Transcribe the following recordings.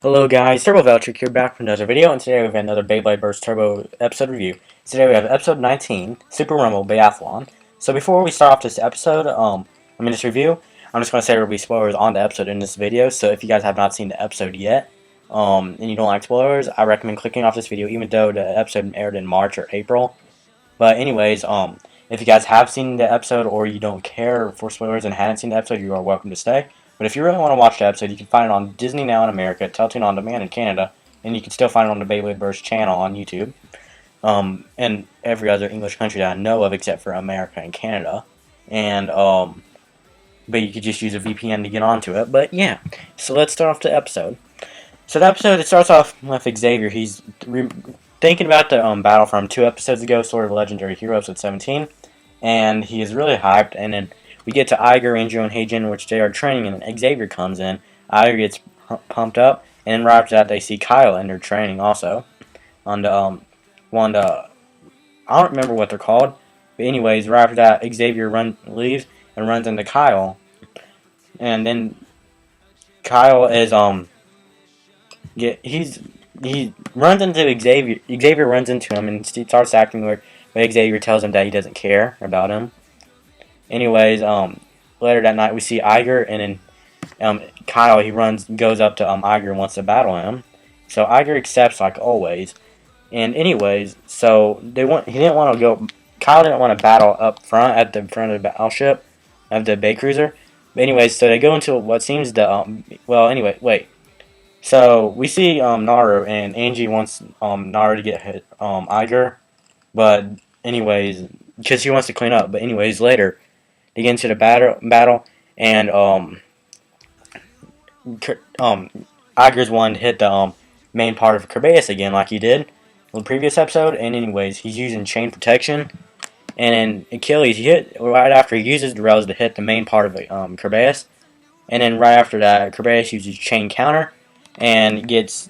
Hello guys, Turbo Valtric here back from another video, and today we have another Beyblade Burst Turbo episode review. Today we have episode 19, Super Rumble Beyathlon. So before we start off this episode, this review, I'm just going to say there will be spoilers on the episode in this video, so if you guys have not seen the episode yet, and you don't like spoilers, I recommend clicking off this video even though the episode aired in March or April. But anyways, if you guys have seen the episode or you don't care for spoilers and hadn't seen the episode, you are welcome to stay. But if you really want to watch the episode, you can find it on Disney Now in America, Teletoon On Demand in Canada, and you can still find it on the Beyblade Burst channel on YouTube, and every other English country that I know of except for America and Canada. And but you could just use a VPN to get onto it. But yeah, so let's start off the episode. So the episode, it starts off with Xavier. He's thinking about the battle from 2 episodes ago, Sword of Legendary Hero, episode 17, and he is really hyped. And then we get to Iger, Angel, and Heijin, which they are training, and Xavier comes in. Iger gets pumped up, and then right after that, they see Kyle in their training also. On the, I don't remember what they're called, but anyways, right after that, Xavier leaves and runs into Kyle. And then Kyle is, he runs into Xavier. Xavier runs into him, and he starts acting weird, but Xavier tells him that he doesn't care about him. Anyways, later that night we see Iger, and then Kyle, goes up to Iger and wants to battle him. So Iger accepts like always. And anyways, so he didn't want to go. Kyle didn't want to battle up front at the front of the battleship of the Bay Cruiser. But anyways, so they go into what seems the wait. So we see Naru, and Angie wants Naru to get hit Iger, but anyways, because she wants to clean up. But anyways, later they get into the battle, and Iger's one hit the main part of Kerbeus again, like he did in the previous episode. And anyways, he's using chain protection, and then Achilles, he hit right after he uses the rails to hit the main part of the Kerbeus, and then right after that, Kerbeus uses chain counter and gets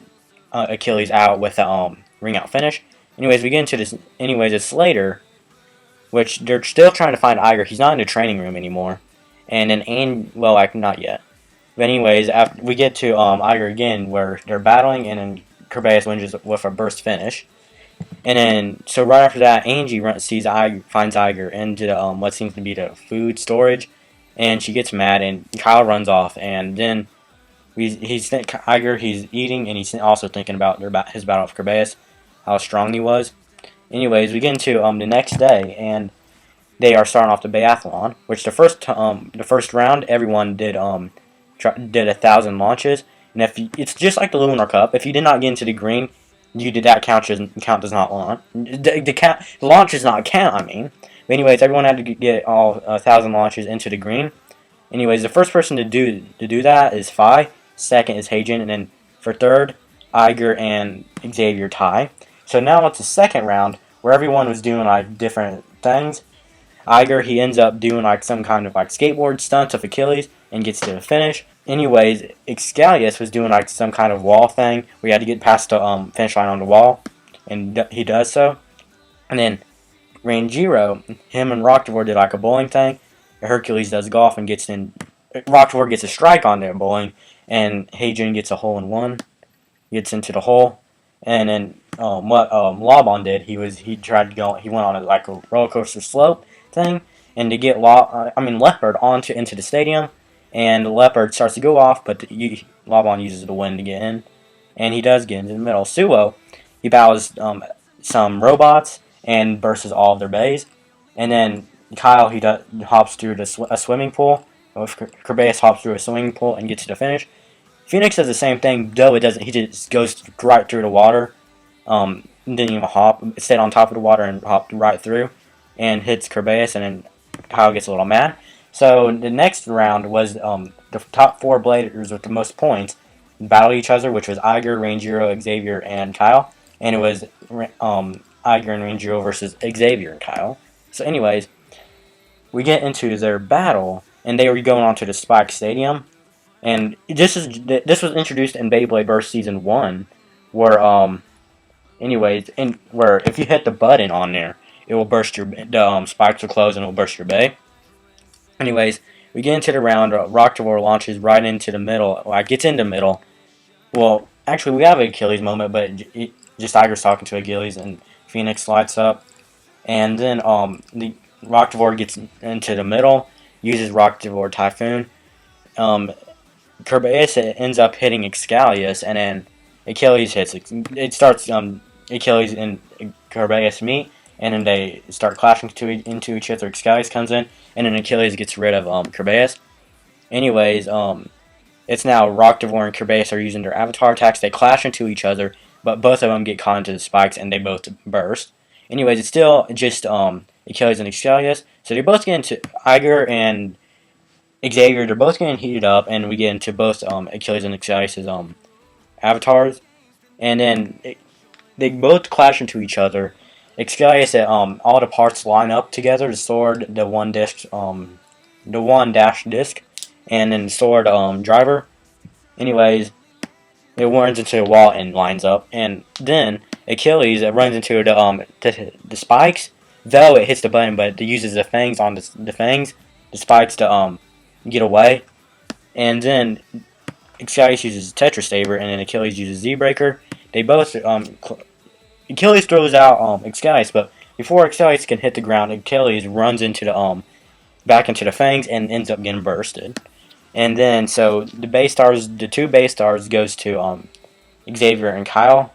Achilles out with a ring out finish. Anyways, we get into this. Anyways, it's later, which they're still trying to find Iger. He's not in the training room anymore. And then, not yet. But anyways, after we get to Iger again, where they're battling, and then Kerbeus wins with a burst finish. And then, so right after that, Angie finds Iger into what seems to be the food storage, and she gets mad, and Kyle runs off, and then he's eating, and he's also thinking about his battle with Kerbeus, how strong he was. Anyways, we get into the next day, and they are starting off the Beyathlon, which the first round everyone did 1,000 launches, and it's just like the Lunar Cup. If you did not get into the green, that count does not launch. The launch does not count. But anyways, everyone had to get all 1,000 launches into the green. Anyways, the first person to do that is Phi. Second is Heijin, and then for third, Iger and Xavier tie. So now it's the second round where everyone was doing like different things. Iger, he ends up doing like some kind of like skateboard stunts of Achilles and gets to the finish. Anyways, Excalius was doing like some kind of wall thing where he had to get past the finish line on the wall, and he does so. And then Ranjiro, him and Roktavor did like a bowling thing. Hercules does golf and gets in. Roktavor gets a strike on their bowling, and Heijin gets a hole-in-one, gets into the hole. And then what Laban did, he went on a roller coaster slope thing, and to get Leopard into the stadium, and Leopard starts to go off, but Laban uses the wind to get in, and he does get into the middle. Suo, he battles some robots and bursts all of their bays, and then Kyle, he hops through a swimming pool. Kerbeus hops through a swimming pool and gets to the finish. Phoenix does the same thing, though it doesn't. He just goes right through the water. Didn't even hop. Stayed on top of the water and hopped right through, and hits Kerbeus, and then Kyle gets a little mad. So the next round was the top 4 bladers with the most points battled each other, which was Iger, Ranjiro, Xavier, and Kyle. And it was Iger and Ranjiro versus Xavier and Kyle. So anyways, we get into their battle, and they were going on to the Spike Stadium. And this was introduced in Beyblade Burst Season 1, where where if you hit the button on there, it will burst the spikes will close and it will burst your bay. Anyways, we get into the round. Roktavor launches right into the middle. Gets in the middle. Well, actually, we have an Achilles moment, but just Iger's talking to Achilles, and Phoenix lights up. And then the Rock Devore gets into the middle, uses Rock Devore Typhoon. Um, Kerbeus ends up hitting Excalius, and then Achilles hits it. It starts Achilles and Kerbeus meet, and then they start clashing into each other. Excalius comes in, and then Achilles gets rid of Kerbeus. Anyways, it's now Rock Devore and Kerbeus are using their avatar attacks. They clash into each other, but both of them get caught into the spikes, and they both burst. Anyways, it's still just Achilles and Excalius. So they both get into Iger and Xavier. They're both getting heated up, and we get into both Achilles and Excalius' avatars. And then they both clash into each other. Excalius, all the parts line up together: the sword, the one dash disc, and then the sword driver. Anyways, it runs into a wall and lines up, and then Achilles runs into the spikes. Though it hits the button, but it uses the fangs on the spikes to get away. And then Excalius uses Tetra Saber, and then Achilles uses Z-Breaker. They both Achilles throws out Excalius, but before Excalius can hit the ground, Achilles runs into the back into the fangs and ends up getting bursted. And then so the two base stars goes to Xavier and Kyle.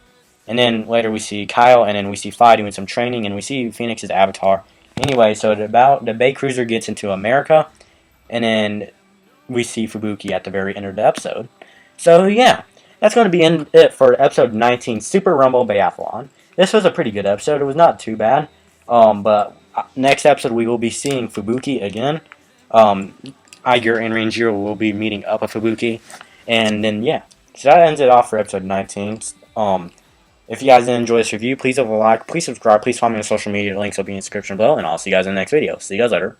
And then later we see Kyle, and then we see Phi doing some training, and we see Phoenix's avatar. Anyway, so the Bay Cruiser gets into America, and then we see Fubuki at the very end of the episode. So yeah, that's going to be it for episode 19, Super Rumble Beyathlon. This was a pretty good episode. It was not too bad. But next episode we will be seeing Fubuki again. Iger and Ranjiro will be meeting up with Fubuki. And then yeah, so that ends it off for episode 19. If you guys did enjoy this review, please leave a like, please subscribe, please follow me on social media. The links will be in the description below, and I'll see you guys in the next video. See you guys later.